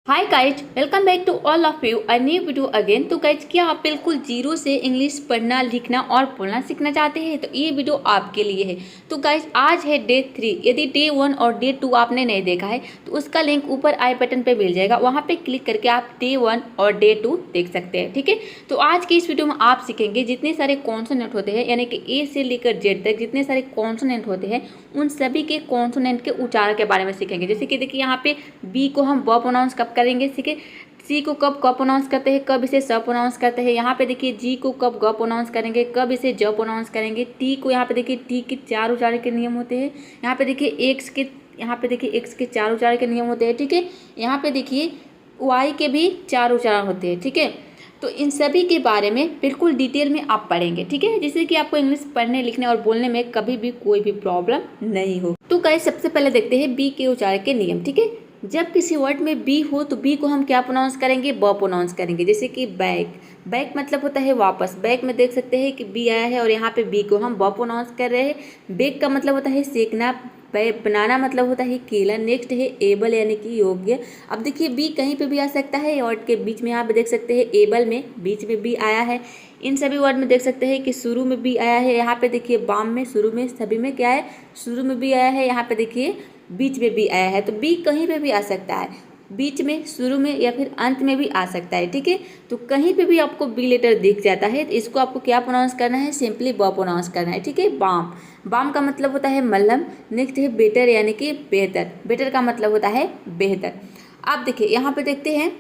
Hi guys, welcome back to all of you a new video again. तो guys, क्या आप बिल्कुल zero से इंग्लिश पढ़ना लिखना और बोलना सीखना चाहते हैं? तो ये वीडियो आपके लिए है। तो गाइज, आज है डे 3। यदि डे 1 और डे 2 आपने नहीं देखा है तो उसका लिंक ऊपर आई बटन पे मिल जाएगा, वहाँ पे क्लिक करके आप डे 1 और डे 2 देख सकते हैं। ठीक है, तो आज की इस वीडियो में आप सीखेंगे जितने सारे कॉन्सोनेंट होते हैं, यानी कि ए से लेकर जेड तक जितने सारे कॉन्सोनेंट होते हैं उन सभी के कॉन्सोनेंट के उच्चारण के बारे में सीखेंगे। जैसे कि देखिए, यहाँ पे बी को हम ब प्रोनाउंस कब करेंगे, सीखे। सी को कब क प्रोनाउंस करते हैं, कब इसे स प्रोनाउंस करते हैं। यहाँ पे देखिए जी को कब ग प्रोनाउंस करेंगे, कब इसे ज प्रोनाउंस करेंगे। टी को यहाँ पे देखिए टी के 4 उच्चारण के नियम होते हैं। यहाँ पे देखिए एक्स के 4 उच्चारण के नियम होते हैं। ठीक है, यहाँ पे देखिए वाई के भी 4 उच्चारण होते हैं। ठीक है, तो इन सभी के बारे में बिल्कुल डिटेल में आप पढ़ेंगे। ठीक है, जिससे कि आपको इंग्लिश पढ़ने लिखने और बोलने में कभी भी कोई भी प्रॉब्लम नहीं हो। तो गाइस, सबसे पहले देखते हैं बी के उच्चारण के नियम। ठीक है, जब किसी वर्ड में बी हो तो बी को हम क्या प्रोनाउंस करेंगे, ब प्रोनाउंस करेंगे। जैसे कि बैक, बैक मतलब होता है वापस। बैक में देख सकते हैं कि बी आया है और यहाँ पे बी को हम ब प्रोनाउंस कर रहे हैं। बेक का मतलब होता है सेकना, बनाना मतलब होता है केला। नेक्स्ट है एबल यानी कि योग्य। अब देखिए बी कहीं पे भी आ सकता है, वर्ड के बीच में यहाँ पे देख सकते हैं एबल में बीच में बी आया है। इन सभी वर्ड में देख सकते हैं कि शुरू में बी आया है। यहाँ पे देखिए बाम में, शुरू में, सभी में क्या है, शुरू में बी आया है। यहाँ पे देखिए बीच में बी आया है। तो बी कहीं पे भी आ सकता है, बीच में, शुरू में या फिर अंत में भी आ सकता है। ठीक है, तो कहीं पे भी आपको बी लेटर दिख जाता है तो इसको आपको क्या प्रोनाउंस करना है, सिंपली ब प्रोनाउंस करना है। ठीक है, बाम, बाम का मतलब होता है मलहम। नेक्स्ट है बेटर यानी कि बेहतर। बेटर का मतलब होता है बेहतर। आप देखिए यहाँ पे देखते हैं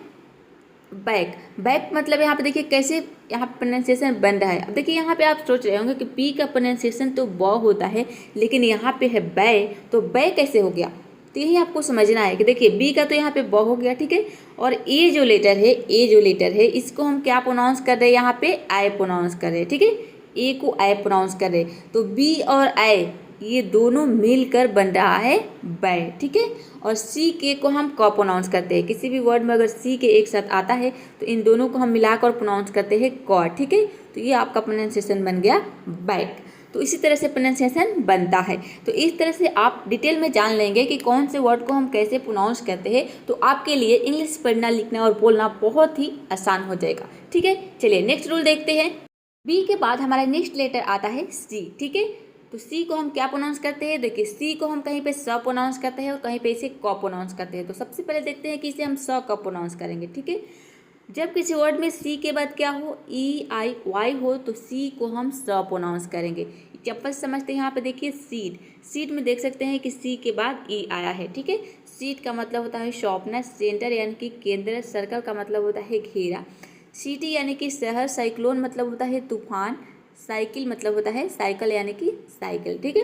बैक, बैक मतलब यहाँ पे देखिए कैसे यहाँ प्रोनाउंसिएशन बन रहा है। अब देखिए यहाँ पे आप सोच रहे होंगे कि पी का प्रोनाउंसिएशन तो ब होता है, लेकिन यहाँ पे है बै, तो बै कैसे हो गया? तो यही आपको समझना है कि देखिए बी का तो यहाँ पे ब हो गया। ठीक है, और ए जो लेटर है इसको हम क्या प्रोनाउंस कर रहे हैं, यहाँ पे आई प्रोनाउंस कर रहे हैं। ठीक है, ए को आई प्रोनाउंस कर रहे हैं, तो बी और आई ये दोनों मिलकर बन रहा है बै। ठीक है, और सी के को हम क प्रोनाउंस करते हैं। किसी भी वर्ड में अगर सी के एक साथ आता है तो इन दोनों को हम मिलाकर प्रोनाउंस करते हैं क। ठीक है, तो ये आपका प्रोनाउंसिएशन बन गया बैक। तो इसी तरह से प्रोनाउंसिएशन बनता है। तो इस तरह से आप डिटेल में जान लेंगे कि कौन से वर्ड को हम कैसे प्रोनाउंस करते हैं, तो आपके लिए इंग्लिश पढ़ना लिखना और बोलना बहुत ही आसान हो जाएगा। ठीक है, चलिए नेक्स्ट रूल देखते हैं। बी के बाद हमारा नेक्स्ट लेटर आता है सी। ठीक है, तो सी को हम क्या प्रोनाउंस करते हैं, देखिए सी को हम कहीं पे स प्रोनाउंस करते हैं और कहीं पे इसे क प्रोनाउंस करते हैं। तो सबसे पहले देखते हैं कि इसे हम स कब प्रोनाउंस करेंगे। ठीक है, जब किसी वर्ड में सी के बाद क्या हो, ई आई वाई हो, तो सी को हम स प्रोनाउंस करेंगे। चप्पल समझते हैं। यहाँ पे देखिए सीट, सीट में देख सकते हैं कि सी के बाद ई आया है। ठीक है, सीट का मतलब होता है शॉर्पनर, सेंटर यानी कि केंद्र, सर्कल का मतलब होता है घेरा, सिटी यानी कि शहर, साइक्लोन मतलब होता है तूफान, साइकिल मतलब होता है साइकिल यानी कि साइकिल। ठीक है,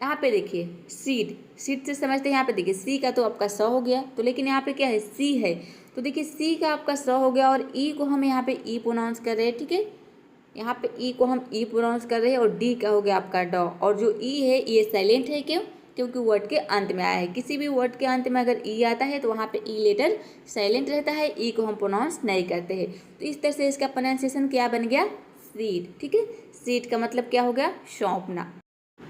यहाँ पे देखिए सीड, सीड से समझते हैं। यहाँ पे देखिए सी का तो आपका स हो गया, तो लेकिन यहाँ पे क्या है, सी है, तो देखिए सी का आपका स हो गया और ई को हम यहाँ पे ई प्रोनाउंस कर रहे हैं। ठीक है, यहाँ पे ई को हम ई प्रोनाउंस कर रहे हैं और डी का हो गया आपका ड। और जो ई है ये साइलेंट है, क्यों? क्योंकि वर्ड के अंत में आया है। किसी भी वर्ड के अंत में अगर ई आता है तो वहाँ पे ई लेटर साइलेंट रहता है, ई को हम प्रोनाउंस नहीं करते हैं। तो इस तरह से इसका प्रोनाउंसिएशन क्या बन गया, सीड। ठीक है, सीड का मतलब क्या हो गया, सौंपना।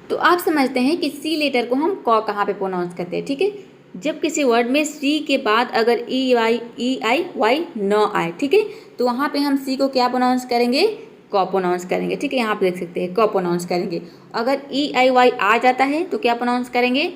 तो आप समझते हैं कि सी लेटर को हम क कहाँ पे प्रोनाउंस करते हैं। ठीक है, जब किसी वर्ड में सी के बाद अगर ई आई वाई न आए, ठीक है, तो वहाँ पे हम सी को क्या प्रोनाउंस करेंगे, क प्रोनाउंस करेंगे। ठीक है, यहाँ पे देख सकते हैं क प्रोनाउंस करेंगे। अगर ई आई वाई आ जाता है तो क्या प्रोनाउंस करेंगे,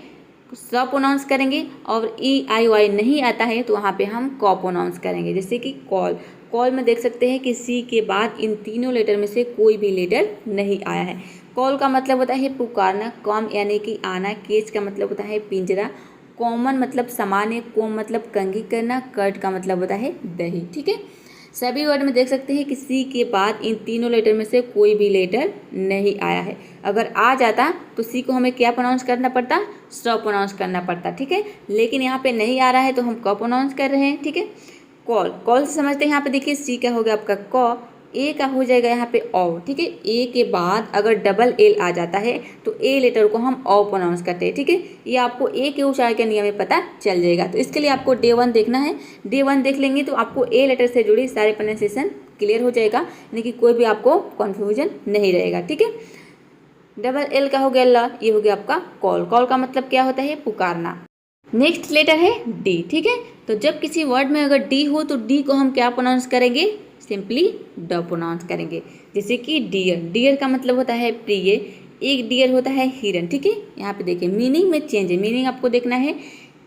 स प्रोनाउंस करेंगे। और ई आई वाई नहीं आता है तो वहाँ पे हम क प्रोनाउंस करेंगे। जैसे कि कॉल, कॉल में देख सकते हैं कि सी के बाद इन तीनों लेटर में से कोई भी लेटर नहीं आया है। कॉल का मतलब होता है पुकारना, कॉम यानी कि आना, केज का मतलब होता है पिंजरा, कॉमन मतलब सामान्य, कोम मतलब कंघी करना, कर्ड का मतलब होता है दही। ठीक है, सभी वर्ड में देख सकते हैं कि सी के बाद इन तीनों लेटर में से कोई भी लेटर नहीं आया है। अगर आ जाता तो सी को हमें क्या प्रोनाउंस करना पड़ता, स प्रोनाउंस करना पड़ता। ठीक है, लेकिन यहाँ पे नहीं आ रहा है तो हम क प्रोनाउंस कर रहे हैं। ठीक है, कॉल, कॉल से समझते हैं। यहाँ पे देखिए सी का हो गया आपका क, ए का हो जाएगा यहाँ पे ओ। ठीक है, ए के बाद अगर डबल एल आ जाता है तो ए लेटर को हम ओ प्रोनाउंस करते हैं। ठीक है, ये आपको ए के उच्चारण के नियम में पता चल जाएगा। तो इसके लिए आपको डे 1 देखना है। डे 1 देख लेंगे तो आपको ए लेटर से जुड़ी सारे प्रोनाउंसिएशन क्लियर हो जाएगा, यानी कि कोई भी आपको कन्फ्यूजन नहीं रहेगा। ठीक है, डबल एल का हो गया ल, ये हो गया आपका कॉल। कॉल का मतलब क्या होता है, पुकारना। नेक्स्ट लेटर है डी, ठीक है। तो जब किसी वर्ड में अगर डी हो तो डी को हम क्या प्रोनाउंस करेंगे, सिंपली ड प्रोनाउंस करेंगे। जैसे कि डियर, डियर का मतलब होता है प्रिय, एक डियर होता है हिरन, ठीक है। यहाँ पे देखिए मीनिंग में चेंज है, मीनिंग आपको देखना है।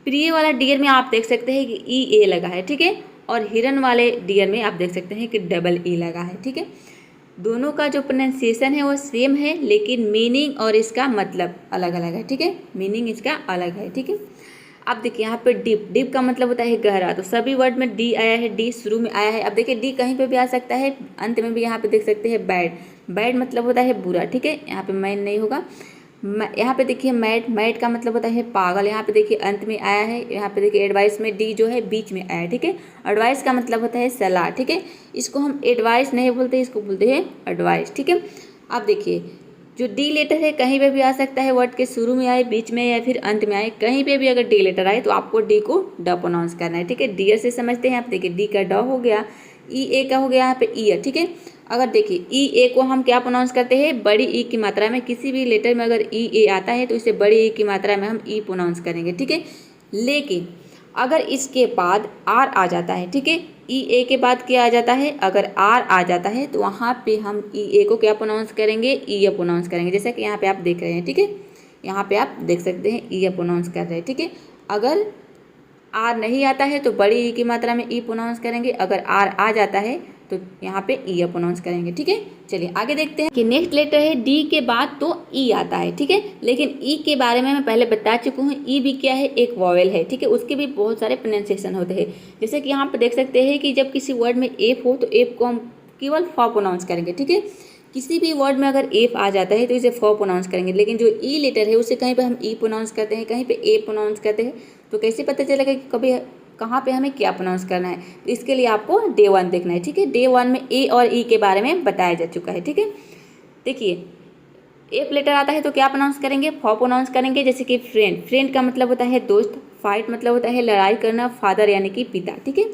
प्रिय वाला डियर में आप देख सकते हैं कि ई ए लगा है, ठीक है, और हिरन वाले डियर में आप देख सकते हैं कि डबल ई लगा है, ठीक है। दोनों का जो प्रोनाउंसिएशन है वो सेम है, लेकिन मीनिंग और इसका मतलब अलग अलग है, ठीक है। मीनिंग इसका अलग है, ठीक है। अब देखिए यहाँ पे डीप, डीप का मतलब होता है गहरा, तो सभी वर्ड में डी आया है, डी शुरू में आया है। अब देखिए डी कहीं पे भी आ सकता है, अंत में भी यहाँ पे देख सकते हैं बैड, बैड मतलब होता है बुरा, ठीक है। यहाँ पे मैन नहीं होगा। यहाँ पे देखिए मैड, मैड का मतलब होता है पागल। यहाँ पे देखिए अंत में आया है। यहाँ पे देखिए एडवाइस में डी जो है बीच में आया है, ठीक है। एडवाइस का मतलब होता है सलाह, ठीक है। इसको हम एडवाइस नहीं बोलते, इसको बोलते हैं एडवाइस, ठीक है। अब देखिए जो डी लेटर है कहीं पे भी आ सकता है, वर्ड के शुरू में आए, बीच में या फिर अंत में आए, कहीं पे भी अगर डी लेटर आए तो आपको डी को ड प्रोनाउंस करना है, ठीक है। डियर से समझते हैं आप, देखिए डी का ड हो गया, ई ए का हो गया यहाँ पे ईयर, ठीक है। अगर देखिए ई ए को हम क्या प्रोनाउंस करते हैं, बड़ी ई की मात्रा में, किसी भी लेटर में अगर ई ए आता है तो इसे बड़ी ई की मात्रा में हम ई प्रोनाउंस करेंगे, ठीक है। लेकिन अगर इसके बाद आर आ जाता है, ठीक है, ई ए के बाद क्या आ जाता है, अगर आर आ जाता है तो वहाँ पे हम ई ए को क्या प्रोनाउंस करेंगे, ई ए प्रोनाउंस करेंगे। जैसा कि यहाँ पे आप देख रहे हैं, ठीक है, यहाँ पे आप देख सकते हैं ई ए प्रोनाउंस कर रहे हैं, ठीक है। अगर आर नहीं आता है तो बड़ी ई की मात्रा में ई प्रोनाउंस करेंगे, अगर आर आ जाता है तो यहाँ पे ई प्रोनाउंस करेंगे, ठीक है। चलिए आगे देखते हैं कि नेक्स्ट लेटर है डी के बाद तो ई आता है, ठीक है। लेकिन ई के बारे में मैं पहले बता चुकी हूँ, ई भी क्या है, एक वॉवेल है, ठीक है। उसके भी बहुत सारे प्रोनाउंसिएशन होते हैं। जैसे कि यहाँ पे देख सकते हैं कि जब किसी वर्ड में एफ हो तो एफ को हम केवल फ प्रोनाउंस करेंगे, ठीक है। किसी भी वर्ड में अगर एफ आ जाता है तो इसे फ प्रोनाउंस करेंगे, लेकिन जो ई लेटर है उसे कहीं पे हम ई प्रोनाउंस करते हैं, कहीं पे ए प्रोनाउंस करते हैं। तो कैसे पता चलेगा कि कभी कहाँ पे हमें क्या प्रोनाउंस करना है, तो इसके लिए आपको डे 1 देखना है, ठीक है। डे 1 में ए और ई के बारे में बताया जा चुका है, ठीक है। देखिए एफ लेटर आता है तो क्या प्रोनाउंस करेंगे, फ प्रोनाउंस करेंगे। जैसे कि फ्रेंड, फ्रेंड का मतलब होता है दोस्त, फाइट मतलब होता है लड़ाई करना, फादर यानी कि पिता, ठीक है।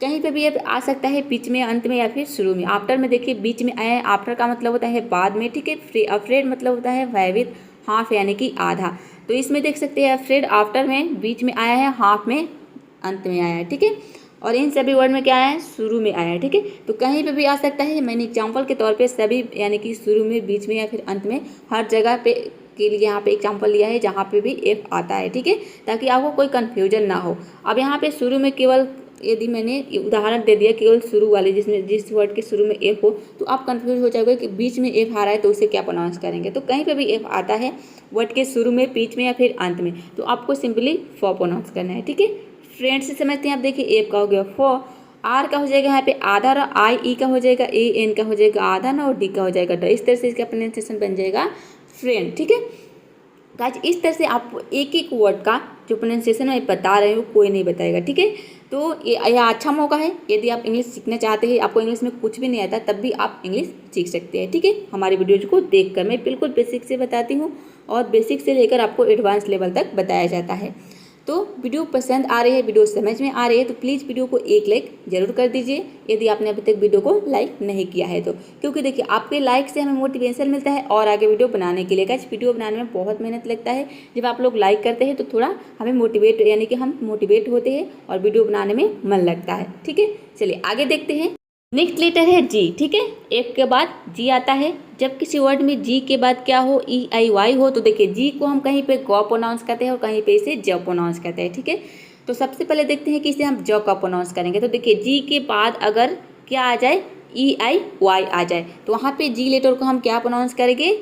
कहीं पे भी ये आ सकता है बीच में, अंत में या फिर शुरू में। आफ्टर में देखिए बीच में आया है, आफ्टर का मतलब होता है बाद में, ठीक है। अफ्रेड मतलब होता है भयभीत, हाफ यानी कि आधा। तो इसमें देख सकते हैं अफ्रेड आफ्टर में बीच में आया है, हाफ में अंत में आया है, ठीक है। और इन सभी वर्ड में क्या आया है, शुरू में आया है, ठीक है। तो कहीं पे भी आ सकता है। मैंने एग्जाम्पल के तौर पे सभी यानी कि शुरू में, बीच में या फिर अंत में, हर जगह पे के लिए यहाँ पे एग्जाम्पल लिया है जहाँ पे भी एफ आता है, ठीक है, ताकि आपको कोई कन्फ्यूजन ना हो। अब यहाँ पे शुरू में केवल यदि मैंने उदाहरण दे दिया केवल शुरू वाले, जिसमें जिस वर्ड के शुरू में एफ हो, तो आप कंफ्यूज हो जाओगे कि बीच में एफ आ रहा है तो उसे क्या प्रोनाउंस करेंगे। तो कहीं पे भी एफ आता है वर्ड के शुरू में, बीच में या फिर अंत में, तो आपको सिंपली फ प्रोनाउंस करना है, ठीक है। फ्रेंड से समझते हैं आप, देखिए एफ का हो गया फ, आर का हो जाएगा यहाँ पे आधा, और आई ई का हो जाएगा ए, एन का हो जाएगा आधा ना, और डी का हो जाएगा ड। इस तरह से इसका प्रोनाउंसिएशन बन जाएगा फ्रेंड, ठीक है। गाइस इस तरह से आप एक एक वर्ड का जो प्रोनाउंसिएशन मैं बता रही हूँ कोई नहीं बताएगा, ठीक है। तो यह अच्छा मौका है, यदि आप इंग्लिश सीखना चाहते हैं, आपको इंग्लिश में कुछ भी नहीं आता, तब भी आप इंग्लिश सीख सकते हैं, ठीक है। हमारी वीडियोज को देखकर मैं बिल्कुल बेसिक से बताती हूँ, और बेसिक से लेकर आपको एडवांस लेवल तक बताया जाता है। तो वीडियो पसंद आ रही है, वीडियो समझ में आ रही है, तो प्लीज़ वीडियो को एक लाइक जरूर कर दीजिए, यदि आपने अभी तक वीडियो को लाइक नहीं किया है तो। क्योंकि देखिए आपके लाइक से हमें मोटिवेशन मिलता है और आगे वीडियो बनाने के लिए। गाइस वीडियो बनाने में बहुत मेहनत लगता है, जब आप लोग लाइक करते हैं तो थोड़ा हमें मोटिवेट यानी कि हम मोटिवेट होते हैं और वीडियो बनाने में मन लगता है, ठीक है। चलिए आगे देखते हैं। नेक्स्ट लेटर है जी, ठीक है। एफ के बाद जी आता है। जब किसी वर्ड में जी के बाद क्या हो, ई आई वाई हो, तो देखिए जी को हम कहीं पे गौ प्रोनाउंस करते हैं और कहीं पे इसे ज प्रोनाउंस करते हैं, ठीक है। तो सबसे पहले देखते हैं कि इसे हम ज का प्रोनाउंस करेंगे। तो देखिए जी के बाद अगर क्या आ जाए, ई आई वाई आ जाए, तो वहाँ पे जी लेटर को हम क्या प्रोनाउंस करेंगे,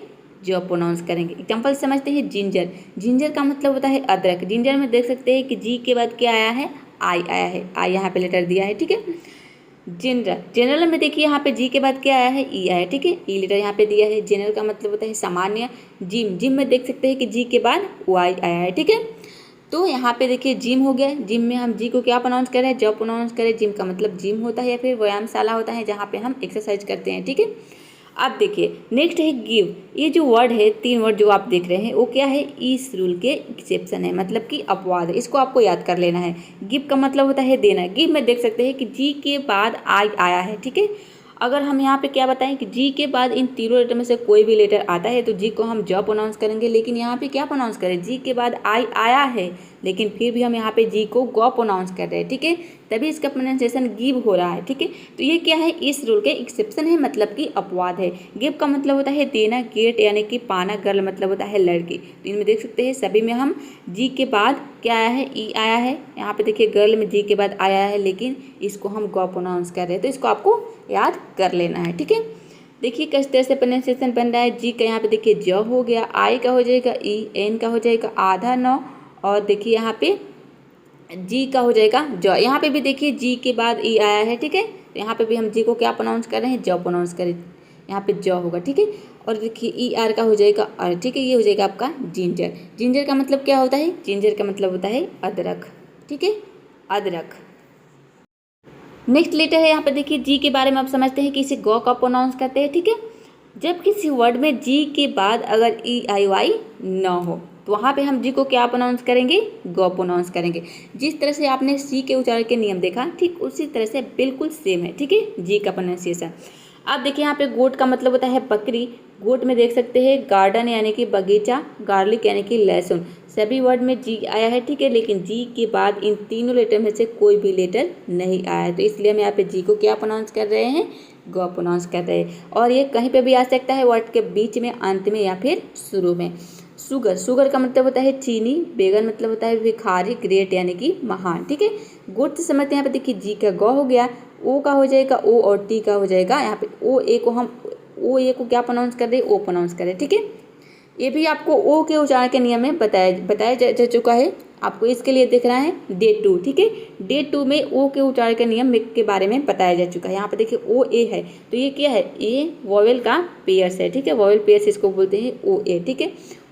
ज प्रोनाउंस करेंगे। एग्जाम्पल समझते हैं, जिंजर, जिंजर का मतलब होता है अदरक। जिंजर में देख सकते हैं कि जी के बाद क्या आया है, आई आया है, आई यहाँ पे लेटर दिया है, ठीक है। जनरल, जनरल में देखिए यहाँ पे जी के बाद क्या आया है, ई आया है, ठीक है। ई लेटर यहाँ पे दिया है। जनरल का मतलब होता है सामान्य। जिम, जिम में देख सकते हैं कि जी के बाद वाई आया है, ठीक है। तो यहाँ पे देखिए जिम हो गया। जिम में हम जी को क्या प्रोनाउंस करें, जब प्रोनाउंस करें। जिम का मतलब जिम होता है या फिर व्यायामशाला होता है जहाँ पे हम एक्सरसाइज करते हैं, ठीक है। अब देखिए नेक्स्ट है गिव। ये जो वर्ड है, 3 वर्ड जो आप देख रहे हैं, वो क्या है, इस रूल के एक्सेप्शन है, मतलब कि अपवाद है। इसको आपको याद कर लेना है। गिव का मतलब होता है देना। गिव में देख सकते हैं कि जी के बाद आई आया है, ठीक है। अगर हम यहाँ पे क्या बताएं कि जी के बाद इन तीनों लेटर में से कोई भी लेटर आता है तो जी को हम ज प्रोनाउंस करेंगे, लेकिन यहाँ पे क्या प्रोनाउंस करें, जी के बाद आई आया है लेकिन फिर भी हम यहाँ पे जी को ग प्रोनाउंस कर रहे हैं, ठीक है, तभी इसका प्रोनाउंसिएशन गिव हो रहा है, ठीक है। तो ये क्या है, इस रूल के एक्सेप्शन है, मतलब कि अपवाद है। गिव का मतलब होता है देना, गेट यानी कि पाना, गर्ल मतलब होता है लड़की। तो इनमें देख सकते हैं सभी में हम जी के बाद क्या आया है, ई आया है। यहाँ पे देखिए गर्ल में जी के बाद आया है लेकिन इसको हम ग प्रोनाउंस कर रहे हैं, तो इसको आपको याद कर लेना है, ठीक है। देखिए किस तरह से प्रोनाउंसिएशन बन रहा है। जी का यहाँ पे देखिए ज हो गया, आई का हो जाएगा ई, एन का हो जाएगा आधा न, और देखिए यहाँ पे जी का हो जाएगा ज। यहाँ पे भी देखिए जी के बाद ई आया है, ठीक है, तो यहाँ पे भी हम जी को क्या प्रोनाउंस कर रहे हैं, ज प्रोनाउंस करें, यहाँ पे ज होगा, ठीक है। और देखिए ई आर का हो जाएगा आर, ठीक है, ये हो जाएगा आपका जिंजर। जिंजर का मतलब क्या होता है, जिंजर का मतलब होता है अदरक, ठीक है, अदरक। नेक्स्ट लेटर है, यहाँ पे देखिए जी के बारे में आप समझते हैं कि इसे ग का प्रोनाउंस करते हैं, ठीक है। जब किसी वर्ड में जी के बाद अगर ई आई वाई न हो तो वहाँ पे हम जी को क्या प्रोनाउंस करेंगे, ग प्रोनाउंस करेंगे। जिस तरह से आपने सी के उच्चारण के नियम देखा ठीक उसी तरह से बिल्कुल सेम है, ठीक है, जी का प्रोनाउंसिएशन। अब देखिए यहाँ पे गोट का मतलब होता है बकरी। गोट में देख सकते हैं गार्डन यानी कि बगीचा, गार्लिक यानी कि लहसुन, सभी वर्ड में जी आया है, ठीक है, लेकिन जी के बाद इन तीनों लेटर में से कोई भी लेटर नहीं आया है, तो इसलिए हम यहाँ पे जी को क्या प्रोनाउंस कर रहे हैं, ग प्रोनाउंस कर रहे हैं। और ये कहीं पे भी आ सकता है वर्ड के बीच में, अंत में या फिर शुरू में। शुगर, शुगर का मतलब होता है चीनी। बेगन मतलब होता है भिखारी। ग्रेट यानी कि महान, ठीक है। गुड से समझते हैं, यहाँ पे देखिए जी का ग हो गया, ओ का हो जाएगा ओ, और टी का हो जाएगा यहाँ पे ओ ए को हम ओ ए को क्या प्रोनाउंस कर रहे हैं, ओ प्रोनाउंस कर रहे हैं, ठीक है। ये भी आपको ओ के उच्चारण के नियम में बताया जा चुका है, आपको इसके लिए दिख रहा है डे 2, ठीक है। डे 2 में ओ के उच्चारण के नियम के बारे में बताया जा चुका है। यहाँ पे देखिए ओ ए है तो ये क्या है, ये वॉवेल का पेयर्स है, ठीक है, वॉवेल पेयर्स इसको बोलते हैं ओ ए, ठीक है।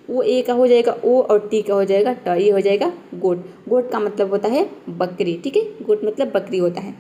ओ ए का हो जाएगा ओ, और टी का हो जाएगा ट, ये हो जाएगा गोट। गोट का मतलब होता है बकरी, ठीक है, गोट मतलब बकरी होता है।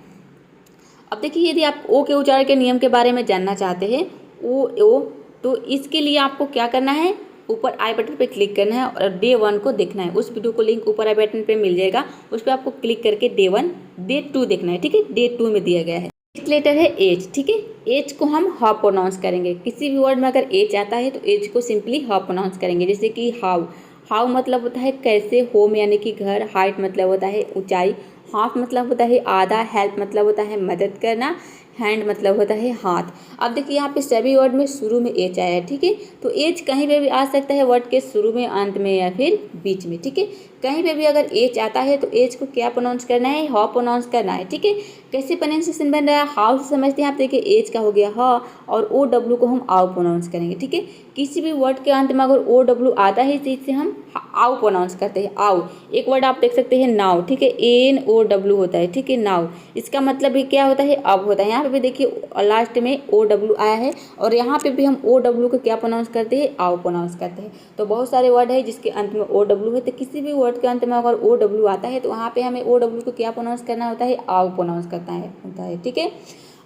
अब देखिए यदि आप ओ के उच्चारण के नियम के बारे में जानना चाहते हैं ओ, तो इसके लिए आपको क्या करना है, ऊपर आई बटन पे क्लिक करना है और डे 1 को देखना है। उस वीडियो को लिंक ऊपर आई बटन पे मिल जाएगा, उस पर आपको क्लिक करके डे 1 डे 2 देखना है, ठीक है, डे 2 में दिया गया है। नेक्स्ट लेटर है एच, ठीक है। एच को हम ह प्रोनाउंस करेंगे। किसी भी वर्ड में अगर एच आता है तो एच को सिंपली ह प्रोनाउंस करेंगे। जैसे कि हाउ, हाउ मतलब होता है कैसे, होम यानी कि घर, हाइट मतलब होता है ऊंचाई, हाफ मतलब होता है आधा, हेल्प मतलब होता है मदद करना, हैंड मतलब होता है हाथ। अब देखिए यहाँ पे सभी वर्ड में शुरू में एच आया है, ठीक है, तो एच कहीं पे भी आ सकता है वर्ड के शुरू में, अंत में या फिर बीच में, ठीक है। कहीं पे भी अगर एच आता है तो एच को क्या प्रोनाउंस करना है, ह प्रोनाउंस करना है, ठीक है। कैसे प्रोनाउंसिएशन बन रहा है, हाउ से समझते हैं आप। देखिए एच का हो गया ह, और ओ डब्ल्यू को हम आउ प्रोनाउंस करेंगे, ठीक है। किसी भी वर्ड के अंत में अगर ओ डब्ल्यू आता है इस चीज से हम आउ प्रोनाउंस करते हैं, आउ। एक वर्ड आप देख सकते हैं नाउ, ठीक है, एन ओ डब्ल्यू होता है, ठीक है, नाउ। इसका मतलब भी क्या होता है, अब होता है। यहाँ पे भी देखिए लास्ट में ओ डब्ल्यू आया है, और यहाँ पे भी हम ओ डब्ल्यू को क्या प्रोनाउंस करते हैं, आउ प्रोनाउंस करते हैं। तो बहुत सारे वर्ड है जिसके अंत में ओ डब्ल्यू है, तो किसी भी वर्ड के अंत में अगर ओ डब्ल्यू आता है तो वहाँ पे हमें ओ डब्ल्यू को क्या प्रोनाउंस करना होता है, आउ प्रोनाउंस करता है, ठीक है।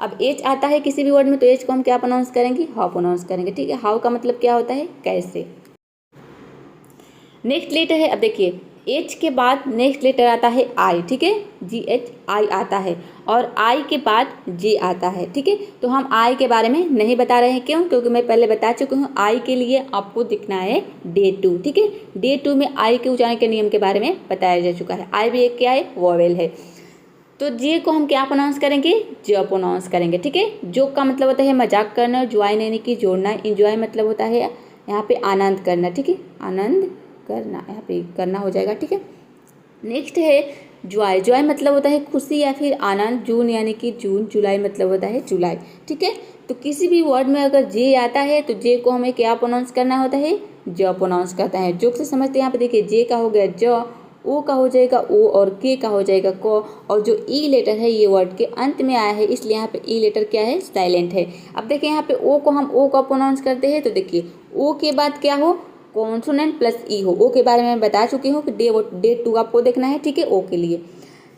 अब एच आता है किसी भी वर्ड में तो एच को हम क्या प्रोनाउंस करेंगे, हाउ प्रोनाउंस करेंगे, ठीक है। हाउ का मतलब क्या होता है, कैसे। नेक्स्ट लेटर है, अब देखिए एच के बाद नेक्स्ट लेटर आता है आई, ठीक है, जी एच आई आता है, और आई के बाद जे आता है, ठीक है। तो हम आई के बारे में नहीं बता रहे हैं, क्यों, क्योंकि मैं पहले बता चुकी हूँ। आई के लिए आपको दिखना है डे 2, ठीक है। डे 2 में आई के उच्चारण के नियम के बारे में बताया जा चुका है। आई भी एक क्या है, वॉवेल है। तो जे को हम क्या प्रोनाउंस करेंगे, ज प्रोनाउंस करेंगे, ठीक है। जोक का मतलब होता है मजाक करना, ज्वाइन यानी कि जोड़ना, इंजॉय मतलब होता है यहाँ पे आनंद करना, ठीक है, आनंद करना, यहाँ पे करना हो जाएगा, ठीक है। नेक्स्ट है जॉय, जॉय मतलब होता है खुशी या फिर आनंद। जून यानी कि जून, जुलाई मतलब होता है जुलाई, ठीक है। तो किसी भी वर्ड में अगर जे आता है तो जे को हमें क्या प्रोनाउंस करना होता है, ज प्रोनाउंस करता है। जोक से समझते हैं, यहाँ पे देखिए जे का हो गया ज, ओ का हो जाएगा ओ, और के का हो जाएगा क, और जो ई लेटर है ये वर्ड के अंत में आया है, इसलिए यहाँ पे ई लेटर क्या है, साइलेंट है। अब देखिए यहाँ पे ओ को हम ओ का प्रोनाउंस करते हैं, तो देखिए ओ के बाद क्या हो, कॉन्सोनेंट प्लस ई हो। ओ के बारे में बता चुकी हूँ कि डे 2 आपको देखना है, ठीक है, ओ के लिए।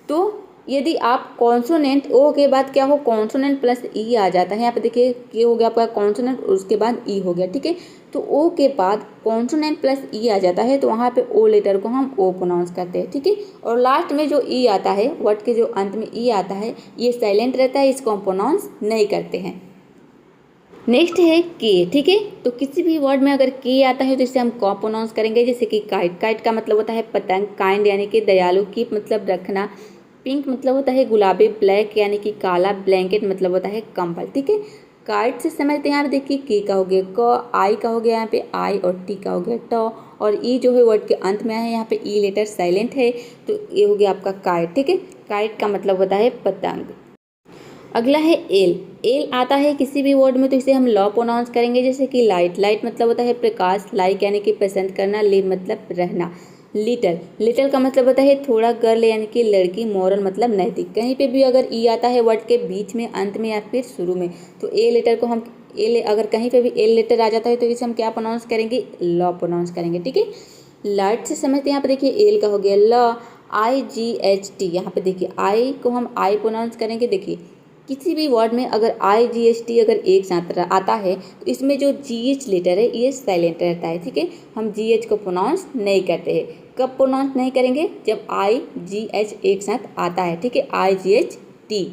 तो यदि आप कॉन्सोनेंट ओ के बाद क्या हो, कॉन्सोनेंट प्लस ई आ जाता है। यहाँ पे देखिए के हो गया आपका कॉन्सोनेंट, उसके बाद ई हो गया, ठीक है। तो ओ के बाद कॉन्सोनेंट प्लस ई आ जाता है तो वहाँ पे ओ लेटर को हम ओ प्रोनाउंस करते हैं, ठीक है। और लास्ट में जो ई आता है, वर्ड के जो अंत में ई आता है, ये साइलेंट रहता है, इसको हम प्रोनाउंस नहीं करते हैं। नेक्स्ट है के, ठीक है। तो किसी भी वर्ड में अगर के आता है तो इसे हम कॉ प्रोनाउंस करेंगे, जैसे कि काइट। काइट का मतलब होता है पतंग, काइंड यानी कि दयालु, कीप मतलब रखना, पिंक मतलब होता है गुलाबी, ब्लैक यानी कि काला, ब्लैंकेट मतलब होता है कंबल, ठीक है। काइट से समझते हैं यहाँ पे, देखिए के का हो गया क, आई का हो गया यहाँ पे आई, और टी का हो गया ट, और ई जो है वर्ड के अंत में है, यहाँ पे ई लेटर साइलेंट है, तो ये हो गया आपका काइट, ठीक है। काइट का मतलब होता है पतंग। अगला है एल। एल आता है किसी भी वर्ड में तो इसे हम लॉ प्रोनाउंस करेंगे, जैसे कि लाइट। लाइट मतलब होता है प्रकाश, लाइक यानी कि पसंद करना, लिव मतलब रहना। लिटल। लिटल का मतलब होता है थोड़ा, गर्ल यानी कि लड़की, मॉरल मतलब नैतिक। कहीं पे भी अगर ई आता है वर्ड के बीच में, अंत में या फिर शुरू में, तो ए लेटर को हम अगर कहीं पे भी एल लेटर आ जाता है तो इसे हम क्या प्रोनाउंस करेंगे, लॉ प्रोनाउंस करेंगे, ठीक है। लाइट से समझते हैं, यहाँ पे देखिए एल का हो गया ल, आई जी एच टी। यहाँ पे देखिए आई को हम आई प्रोनाउंस करेंगे। देखिए किसी भी वर्ड में अगर आई जी एच टी अगर एक साथ आता है तो इसमें जो जी एच लेटर है ये साइलेंट रहता है, ठीक है। हम जी एच को प्रोनाउंस नहीं करते हैं। कब प्रोनाउंस नहीं करेंगे, जब आई जी एच एक साथ आता है, ठीक है, आई जी एच टी।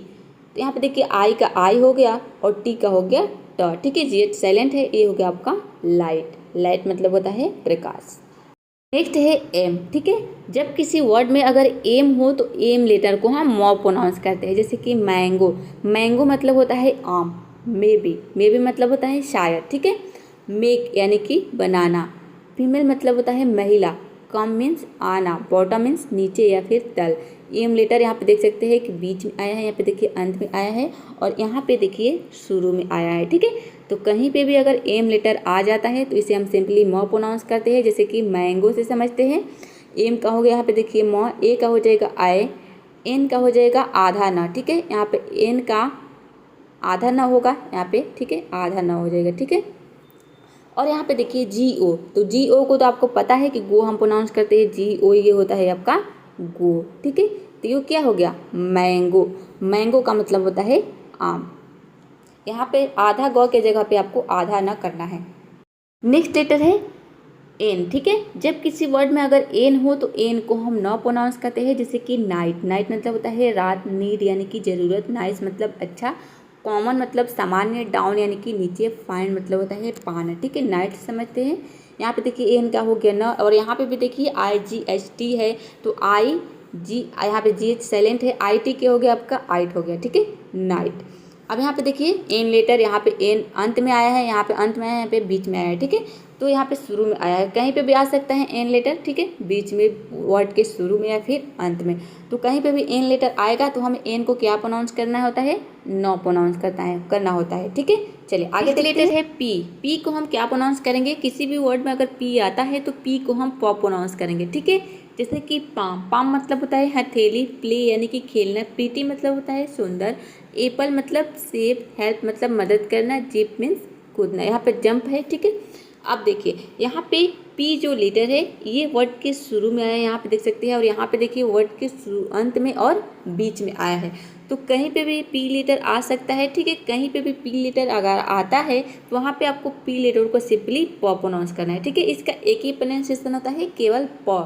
तो यहाँ पे देखिए आई का आई हो गया और टी का हो गया ट, ठीक है। जी एच साइलेंट है, ये हो गया आपका लाइट। लाइट मतलब होता है प्रकाश। नेक्स्ट है एम, ठीक है। जब किसी वर्ड में अगर एम हो तो एम लेटर को हम मॉ प्रोनाउंस करते हैं, जैसे कि मैंगो। मैंगो मतलब होता है आम। मे बी मतलब होता है शायद, ठीक है। मेक यानी कि बनाना। फीमेल मतलब होता है महिला। कम मीन्स आना, बॉटम मीन्स नीचे या फिर तल। एम लेटर यहाँ पे देख सकते हैं कि बीच में आया है, यहाँ पे देखिए अंत में आया है, और यहाँ पे देखिए शुरू में आया है, ठीक है। तो कहीं पे भी अगर एम लेटर आ जाता है तो इसे हम सिंपली मॉ प्रोनाउंस करते हैं, जैसे कि मैंगो से समझते हैं। एम का हो गया यहाँ पे देखिए मॉ, ए का हो जाएगा आई, एन का हो जाएगा आधा न, ठीक है। यहाँ पे एन का आधा न होगा यहाँ पे, ठीक है, आधा न हो जाएगा, ठीक है। और यहाँ पे देखिए जी ओ, तो जी ओ को तो आपको पता है कि गो हम प्रोनाउंस करते हैं, जी ओ ये होता है आपका गो, ठीक है। तो ये क्या हो गया, मैंगो। मैंगो का मतलब होता है आम। यहाँ पे आधा गौ के जगह पे आपको आधा न करना है। नेक्स्ट लेटर है एन, ठीक है। जब किसी वर्ड में अगर एन हो तो एन को हम न प्रोनाउंस करते हैं, जैसे कि नाइट। नाइट मतलब होता है रात, नीड यानी कि ज़रूरत, नाइस मतलब अच्छा, कॉमन मतलब सामान्य, डाउन यानी कि नीचे, फाइंड मतलब होता है पाना, ठीक है। नाइट समझते हैं। यहाँ पे देखिए एन का हो गया न, और यहाँ पे भी देखिए आई जी एच टी है, तो आई जी, यहाँ पे जी एच साइलेंट है, आई टी के हो गया आपका आइट हो गया, ठीक है, नाइट। अब यहाँ पे देखिए एन लेटर, यहाँ पे एन अंत में आया है, यहाँ पे अंत में आया है, यहाँ पे बीच में आया है, ठीक है। तो यहाँ पे शुरू में आया है, कहीं पे भी आ सकता है एन लेटर, ठीक है, बीच में वर्ड के शुरू में या फिर अंत में। तो कहीं पे भी एन लेटर आएगा तो हमें एन को क्या प्रोनाउंस करना होता है, नो प्रोनाउंस करना होता है, ठीक है। चलिए आगे लेटर है पी। पी को हम क्या प्रोनाउंस करेंगे, किसी भी वर्ड में अगर पी आता है तो पी को हम पॉ प्रोनाउंस करेंगे, ठीक है। जैसे कि पाम। पाम मतलब होता है हथेली, प्ले यानी कि खेलना, प्रीटी मतलब होता है सुंदर, एप्पल मतलब सेब, हेल्प मतलब मदद करना, जीप मीन्स कूदना। यहाँ पे जंप है, ठीक है। अब देखिए यहाँ पे पी जो लेटर है ये वर्ड के शुरू में आया है, यहाँ पे देख सकते हैं, और यहाँ पे देखिए वर्ड के अंत में और बीच में आया है। तो कहीं पे भी पी लेटर आ सकता है, ठीक है। कहीं पे भी पी लेटर अगर आता है तो वहाँ पे आपको पी लेटर को सिंपली पॉ प्रोनाउंस करना है, ठीक है। इसका एक ही प्रोनाउंसिएशन होता है, केवल पॉ।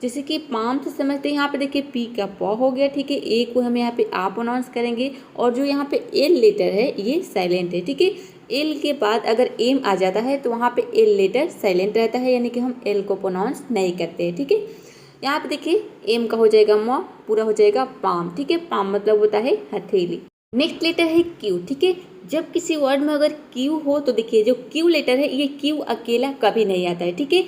जैसे कि पाम से समझते हैं, यहाँ पे देखिए पी का पॉ हो गया, ठीक है। ए को हम यहाँ पे आ प्रोनाउंस करेंगे, और जो यहाँ पे एल लेटर है ये साइलेंट है, ठीक है। एल के बाद अगर एम आ जाता है तो वहाँ पे एल लेटर साइलेंट रहता है, यानी कि हम एल को प्रोनाउंस नहीं करते हैं, ठीक है। यहाँ पे देखिए एम का हो जाएगा मॉ, पूरा हो जाएगा पाम, ठीक है। पाम मतलब होता है हथेली। नेक्स्ट लेटर है क्यू, ठीक है। जब किसी वर्ड में अगर क्यू हो तो देखिए जो क्यू लेटर है ये क्यू अकेला कभी नहीं आता है, ठीक है।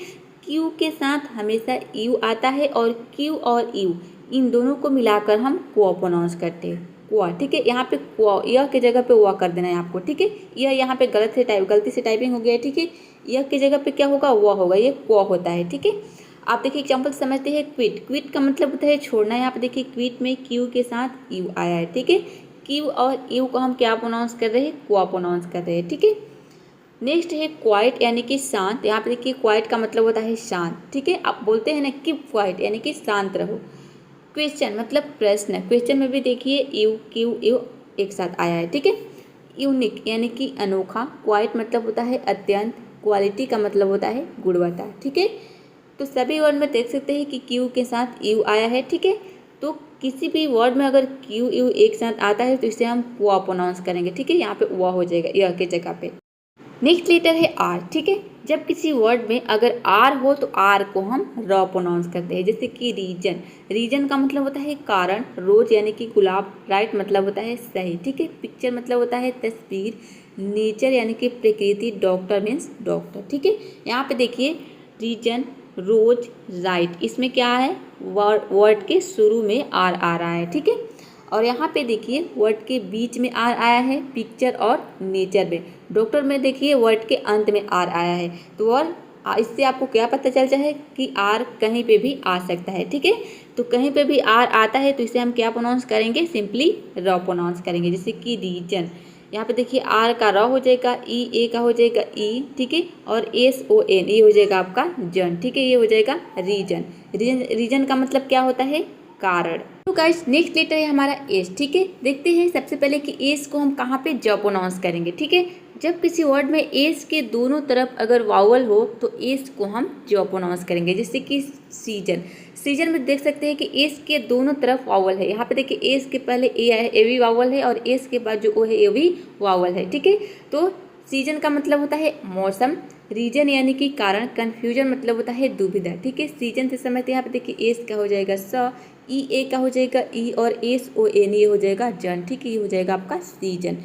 क्यू के साथ हमेशा यू आता है, और क्यू और यू इन दोनों को मिलाकर हम क्वा प्रोनाउंस करते हैं, क्वा, ठीक है। यहाँ पे क्वा, यह की जगह पे वा कर देना है आपको, ठीक है। यह यहाँ पे गलती से टाइपिंग हो गया है, ठीक है। यह की जगह पे क्या होगा, वा होगा, ये क्वा होता है, ठीक है। आप देखिए एग्जाम्पल समझते हैं, क्विट। क्विट का मतलब होता है छोड़ना। यहाँ पे देखिए क्विट में क्यू के साथ यू आया है, ठीक है। क्यू और यू को हम क्या प्रोनाउंस कर रहे हैं, क्वा प्रोनाउंस कर रहे हैं, ठीक है। नेक्स्ट है क्वाइट यानी कि शांत। यहाँ पे देखिए क्वाइट का मतलब होता है शांत, ठीक है। आप बोलते हैं ना कीप क्वाइट यानी कि शांत रहो। क्वेश्चन मतलब प्रश्न। क्वेश्चन में भी देखिए यू क्यू यू एक साथ आया है, ठीक है। यूनिक यानी कि अनोखा। क्वाइट मतलब होता है अत्यंत। क्वालिटी का मतलब होता है गुणवत्ता, ठीक है। तो सभी वर्ड में देख सकते हैं कि क्यू के साथ यू आया है, ठीक है। तो किसी भी वर्ड में अगर क्यू यू एक साथ आता है तो इसे हम क्वा प्रोनाउंस करेंगे, ठीक है। यहाँ पे वा हो जाएगा यह के जगह पे। नेक्स्ट लेटर है आर, ठीक है। जब किसी वर्ड में अगर आर हो तो आर को हम र प्रोनाउंस करते हैं, जैसे कि रीजन। रीजन का मतलब होता है कारण, रोज यानी कि गुलाब, राइट मतलब होता है सही, ठीक है। पिक्चर मतलब होता है तस्वीर, नेचर यानी कि प्रकृति, डॉक्टर मीन्स डॉक्टर, ठीक है। यहाँ पे देखिए रीजन, रोज, राइट, इसमें क्या है वर्ड के शुरू में आर आ रहा है, ठीक है। और यहाँ पे देखिए वर्ड के बीच में आर आया है पिक्चर और नेचर में। डॉक्टर में देखिए वर्ड के अंत में आर आया है। तो और इससे आपको क्या पता चल जाए कि आर कहीं पे भी आ सकता है, ठीक है। तो कहीं पे भी आर आता है तो इसे हम क्या प्रोनाउंस करेंगे, सिंपली र प्रोनाउंस करेंगे, जैसे कि रीजन। यहाँ पे देखिए आर का र हो जाएगा, ई ए का हो जाएगा ई, ठीक है। और एस ओ एन ये हो जाएगा आपका जन, ठीक है। ये हो जाएगा रीजन। रीजन का मतलब क्या होता है, कारण। तो गाइस नेक्स्ट लेटर है हमारा एस, ठीक है। देखते हैं सबसे पहले कि एस को हम कहाँ पे ज प्रोनाउंस करेंगे, ठीक है। जब किसी वर्ड में एस के दोनों तरफ अगर वावल हो तो एस को हम ज प्रोनाउंस करेंगे, जैसे कि सीजन। सीजन में देख सकते हैं कि एस के दोनों तरफ वावल है। यहाँ पे देखिए एस के पहले ए है, ए भी वावल है, और एस के बाद जो ओ है ए भी वावल है, ठीक है। तो सीजन का मतलब होता है मौसम, रीजन यानी कि कारण, कन्फ्यूजन मतलब होता है दुविधा, ठीक है। सीजन से समझते हैं। यहाँ पे देखिए एस का हो जाएगा स, ई ए का हो जाएगा ई, और एस ओ एन ये हो जाएगा जन, ठीक है। ये हो जाएगा आपका सीजन।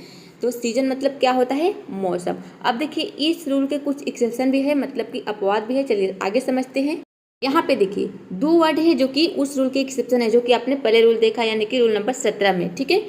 तो सीजन मतलब क्या होता है, मौसम। अब देखिए इस रूल के कुछ एक्सेप्शन भी है, मतलब कि अपवाद भी है। चलिए आगे समझते हैं। यहाँ पे देखिए दो वर्ड है जो कि उस रूल के एक्सेप्शन है, जो कि आपने पहले रूल देखा, यानी कि रूल नंबर 17 में, ठीक है।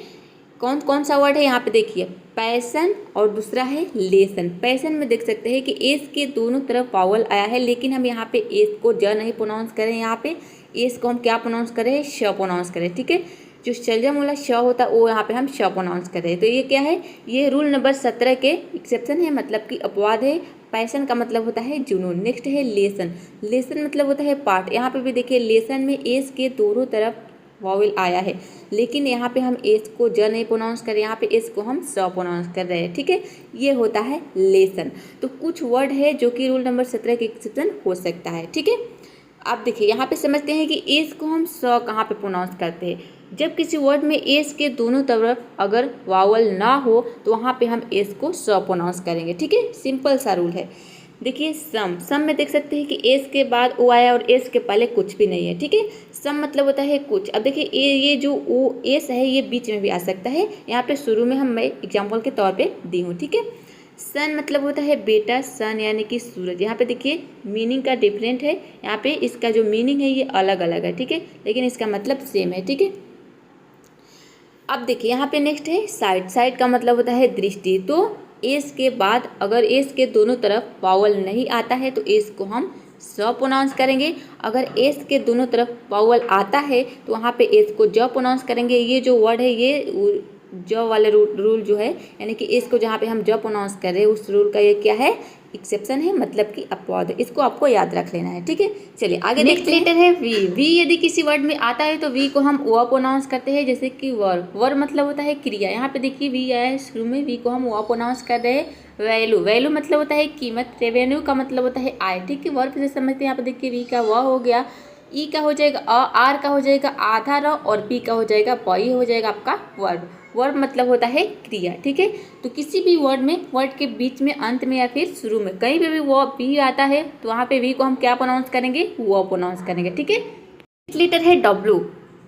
कौन कौन सा वर्ड है यहाँ पे देखिए, पैसन और दूसरा है लेसन। पैसन में देख सकते हैं कि एस के दोनों तरफ वावल आया है, लेकिन हम यहाँ पे एस को ज नहीं प्रोनाउंस करें, यहाँ पे एस को हम क्या प्रोनाउंस करें, श प्रोनाउंस करें, ठीक है। जो शलजम वाला श होता है वो यहाँ पे हम श प्रोनाउंस कर रहे हैं। तो ये क्या है, ये रूल नंबर 17 के एक्सेप्शन है, मतलब कि अपवाद है। पैसन का मतलब होता है जुनून। नेक्स्ट है लेसन। लेसन मतलब होता है पाठ। यहाँ पे भी देखिए लेसन में एस के दोनों तरफ वॉवेल आया है, लेकिन यहाँ पे हम एस को ज नहीं प्रोनाउंस कर रहे, यहाँ पे एस को हम स प्रोनाउंस कर रहे हैं, ठीक है। ये होता है लेसन। तो कुछ वर्ड है जो कि रूल नंबर 17 के एक्सेप्शन हो सकता है, ठीक है। अब देखिए यहाँ पे समझते हैं कि एस को हम स कहाँ पे प्रोनाउंस करते हैं। जब किसी वर्ड में एस के दोनों तरफ अगर वावल ना हो तो वहाँ पे हम एस को स प्रोनाउंस करेंगे, ठीक है। सिंपल सा रूल है। देखिए सम में देख सकते हैं कि एस के बाद ओ आया और एस के पहले कुछ भी नहीं है, ठीक है। सम मतलब होता है कुछ। अब देखिए ये जो ओ एस है ये बीच में भी आ सकता है, यहाँ पे शुरू में मैं एग्जाम्पल के तौर पे दी हूँ, ठीक है। सन मतलब होता है बेटा, सन यानी कि सूरज। यहाँ पे देखिए मीनिंग का डिफरेंट है, यहाँ पे इसका जो मीनिंग है ये अलग अलग है, ठीक है, लेकिन इसका मतलब सेम है, ठीक है। अब देखिए यहाँ पे नेक्स्ट है साइड। साइड का मतलब होता है दृष्टि। तो एस के बाद अगर एस के दोनों तरफ वावल नहीं आता है तो एस को हम स प्रोनाउंस करेंगे। अगर एस के दोनों तरफ वावल आता है तो वहाँ पे एस को ज प्रोनाउंस करेंगे। ये जो वर्ड है ये ज वाले रूल जो है, यानी कि एस को जहाँ पे हम ज प्रोनाउंस कर रहे हैं उस रूल का ये क्या है, एक्सेप्शन है, मतलब कि अपवाद है। इसको आपको याद रख लेना है, ठीक है। चलिए आगे नेक्स्ट लेटर है वी। वी यदि किसी वर्ड में आता है तो वी को हम व प्रोनाउंस करते हैं, जैसे कि वर मतलब होता है क्रिया। यहाँ पे देखिए वी आया है शुरू में, वी को हम व प्रोनाउंस कर रहे हैं। वैल्यू, वैल्यू मतलब होता है कीमत। रेवेन्यू का मतलब होता है आय, ठीक है। वर्ब से समझते हैं। यहाँ पे देखिए वी का व हो गया, ई का हो जाएगा अ, आर का हो जाएगा आधा र, और पी का हो जाएगा प। ये हो जाएगा आपका वर्ब। वर्ब मतलब होता है क्रिया, ठीक है। तो किसी भी वर्ड में वर्ड के बीच में, अंत में या फिर शुरू में कहीं पे भी वो वी आता है तो वहाँ पे वी को हम क्या प्रोनाउंस करेंगे, वो प्रोनाउंस करेंगे, ठीक है। लेटर है डब्लू।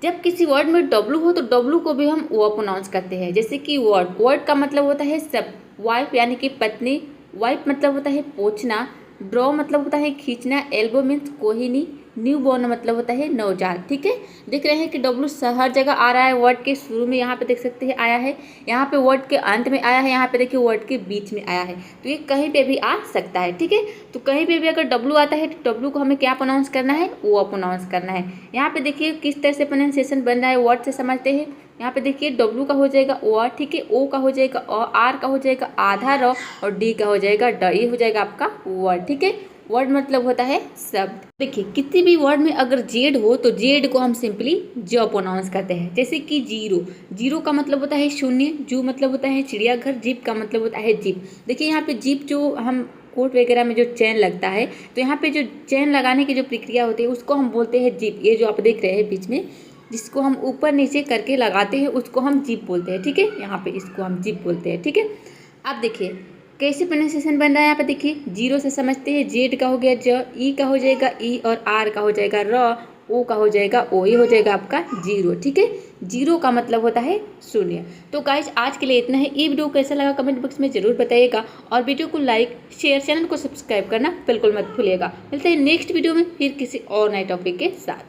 जब किसी वर्ड में डब्लू हो तो डब्लू को भी हम वो प्रोनाउंस करते हैं, जैसे कि वर्ड। वर्ड का मतलब होता है सब। वाइफ यानी कि पत्नी। वाइफ मतलब होता है पोंछना। ड्रॉ मतलब होता है खींचना। एल्बो मीन्स कोहिनी। न्यू बॉर्न मतलब होता है नवजात, ठीक है। देख रहे हैं कि डब्लू हर जगह आ रहा है। वर्ड के शुरू में यहाँ पे देख सकते हैं आया है, यहाँ पे वर्ड के अंत में आया है, यहाँ पे देखिए वर्ड के बीच में आया है। तो ये कहीं पे भी आ सकता है, ठीक है। तो कहीं पे भी अगर डब्लू आता है तो डब्लू को हमें क्या प्रोनाउंस करना है, वो प्रोनाउंस करना है। यहाँ पे देखिए किस तरह से प्रोनाउंसिएशन बन रहा है, वर्ड से समझते हैं। यहाँ पे देखिए डब्लू का हो जाएगा ओ, ठीक है। ओ का हो जाएगा अ, आर का हो जाएगा आधा र, और डी का हो जाएगा ड। ये हो जाएगा आपका वर्ड, ठीक है। वर्ड मतलब होता है शब्द। देखिए किसी भी वर्ड में अगर जेड हो तो जेड को हम सिंपली ज प्रोनाउंस करते हैं, जैसे कि जीरो। जीरो का मतलब होता है शून्य। जू मतलब होता है चिड़ियाघर। जीप का मतलब होता है जीप। देखिए यहाँ पे जीप जो हम कोर्ट वगैरह में जो चैन लगता है, तो यहाँ पे जो चैन लगाने की जो प्रक्रिया होती है उसको हम बोलते हैं जीप। ये जो आप देख रहे हैं बीच में, जिसको हम ऊपर नीचे करके लगाते हैं उसको हम जीप बोलते हैं, ठीक है। यहाँ पे इसको हम जीप बोलते हैं, ठीक है। अब देखिए कैसे प्रोनाउंसिएशन बन रहा है यहाँ पे देखिए, जीरो से समझते हैं। जेड का हो गया ज, ई का हो जाएगा ई, और आर का हो जाएगा र, ओ का हो जाएगा ओ, ये हो जाएगा आपका जीरो। ठीक है, जीरो का मतलब होता है शून्य। तो गाइज आज के लिए इतना है। ये वीडियो कैसा लगा कमेंट बॉक्स में जरूर बताइएगा, और वीडियो को लाइक शेयर, चैनल को सब्सक्राइब करना बिल्कुल मत भूलिएगा। मिलते हैं नेक्स्ट वीडियो में फिर किसी और नए टॉपिक के साथ।